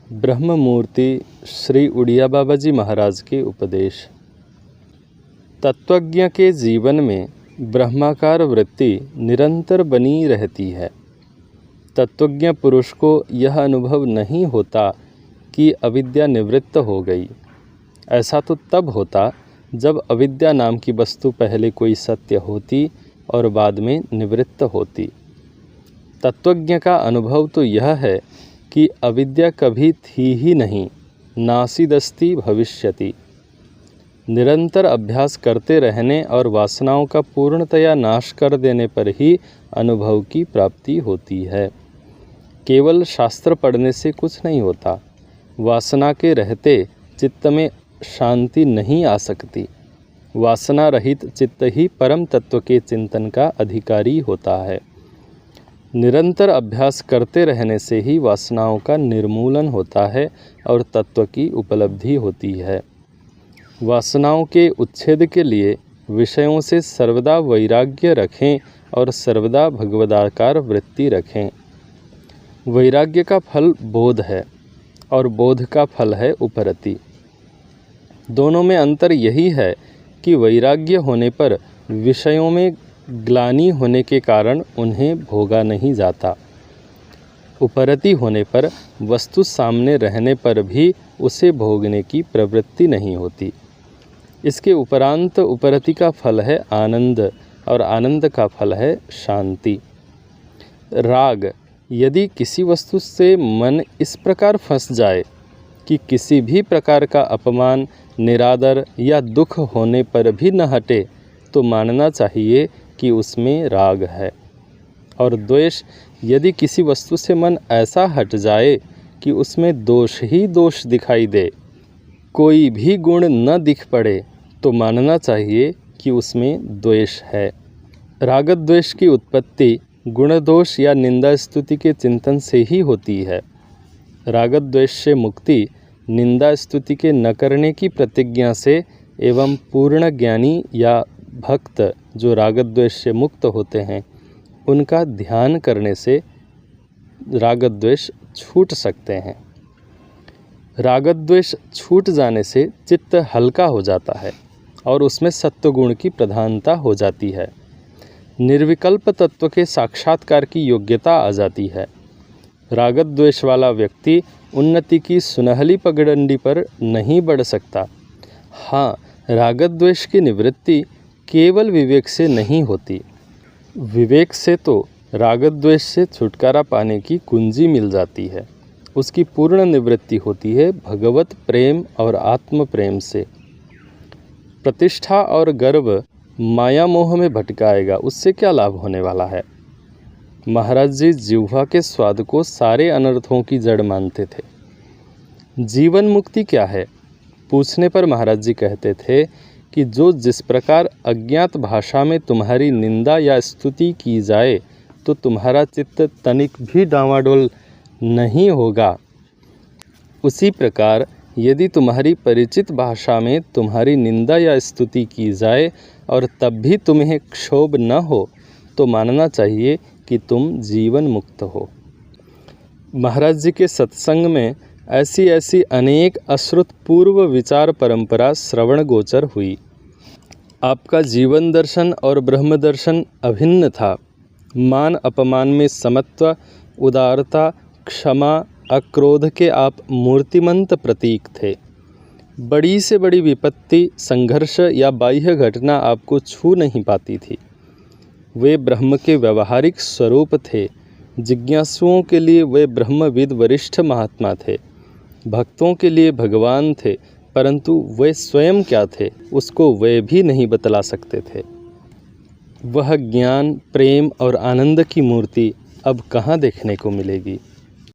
ब्रह्म मूर्ति श्री उड़िया बाबा जी महाराज के उपदेश। तत्वज्ञ के जीवन में ब्रह्माकार वृत्ति निरंतर बनी रहती है। तत्वज्ञ पुरुष को यह अनुभव नहीं होता कि अविद्या निवृत्त हो गई। ऐसा तो तब होता जब अविद्या नाम की वस्तु पहले कोई सत्य होती और बाद में निवृत्त होती। तत्वज्ञ का अनुभव तो यह है कि अविद्या कभी थी ही नहीं, नासीदस्ति भविष्यति। निरंतर अभ्यास करते रहने और वासनाओं का पूर्णतया नाश कर देने पर ही अनुभव की प्राप्ति होती है। केवल शास्त्र पढ़ने से कुछ नहीं होता। वासना के रहते चित्त में शांति नहीं आ सकती। वासना रहित चित्त ही परम तत्व के चिंतन का अधिकारी होता है। निरंतर अभ्यास करते रहने से ही वासनाओं का निर्मूलन होता है और तत्व की उपलब्धि होती है। वासनाओं के उच्छेद के लिए विषयों से सर्वदा वैराग्य रखें और सर्वदा भगवदाकार वृत्ति रखें। वैराग्य का फल बोध है और बोध का फल है उपरति। दोनों में अंतर यही है कि वैराग्य होने पर विषयों में ग्लानि होने के कारण उन्हें भोगा नहीं जाता। उपरति होने पर वस्तु सामने रहने पर भी उसे भोगने की प्रवृत्ति नहीं होती। इसके उपरांत उपरति का फल है आनंद और आनंद का फल है शांति। राग, यदि किसी वस्तु से मन इस प्रकार फंस जाए कि किसी भी प्रकार का अपमान, निरादर या दुख होने पर भी न हटे, तो मानना चाहिए कि उसमें राग है। और द्वेष, यदि किसी वस्तु से मन ऐसा हट जाए कि उसमें दोष ही दोष दिखाई दे, कोई भी गुण न दिख पड़े, तो मानना चाहिए कि उसमें द्वेष है। राग द्वेष की उत्पत्ति गुण दोष या निंदा स्तुति के चिंतन से ही होती है। राग द्वेष से मुक्ति निंदा स्तुति के न करने की प्रतिज्ञा से एवं पूर्ण ज्ञानी या भक्त जो राग द्वेष से मुक्त होते हैं, उनका ध्यान करने से राग द्वेष छूट सकते हैं। राग द्वेष छूट जाने से चित्त हल्का हो जाता है और उसमें सत्वगुण की प्रधानता हो जाती है। निर्विकल्प तत्व के साक्षात्कार की योग्यता आ जाती है। राग द्वेष वाला व्यक्ति उन्नति की सुनहली पगडंडी पर नहीं बढ़ सकता। हाँ, राग द्वेष की निवृत्ति केवल विवेक से नहीं होती। विवेक से तो राग द्वेष से छुटकारा पाने की कुंजी मिल जाती है। उसकी पूर्ण निवृत्ति होती है भगवत प्रेम और आत्म प्रेम से। प्रतिष्ठा और गर्व माया मोह में भटकाएगा, उससे क्या लाभ होने वाला है। महाराज जी जिह्वा के स्वाद को सारे अनर्थों की जड़ मानते थे। जीवन मुक्ति क्या है पूछने पर महाराज जी कहते थे कि जो जिस प्रकार अज्ञात भाषा में तुम्हारी निंदा या स्तुति की जाए तो तुम्हारा चित्त तनिक भी डांवाडोल नहीं होगा, उसी प्रकार यदि तुम्हारी परिचित भाषा में तुम्हारी निंदा या स्तुति की जाए और तब भी तुम्हें क्षोभ न हो, तो मानना चाहिए कि तुम जीवन मुक्त हो। महाराज जी के सत्संग में ऐसी ऐसी अनेक अश्रुत पूर्व विचार परंपरा श्रवण गोचर हुई। आपका जीवन दर्शन और ब्रह्म दर्शन अभिन्न था। मान अपमान में समत्व, उदारता, क्षमा, अक्रोध के आप मूर्तिमंत प्रतीक थे। बड़ी से बड़ी विपत्ति, संघर्ष या बाह्य घटना आपको छू नहीं पाती थी। वे ब्रह्म के व्यवहारिक स्वरूप थे। जिज्ञासुओं के लिए वे ब्रह्मविद वरिष्ठ महात्मा थे। भक्तों के लिए भगवान थे, परंतु वे स्वयं क्या थे उसको वे भी नहीं बतला सकते थे। वह ज्ञान, प्रेम और आनंद की मूर्ति अब कहाँ देखने को मिलेगी।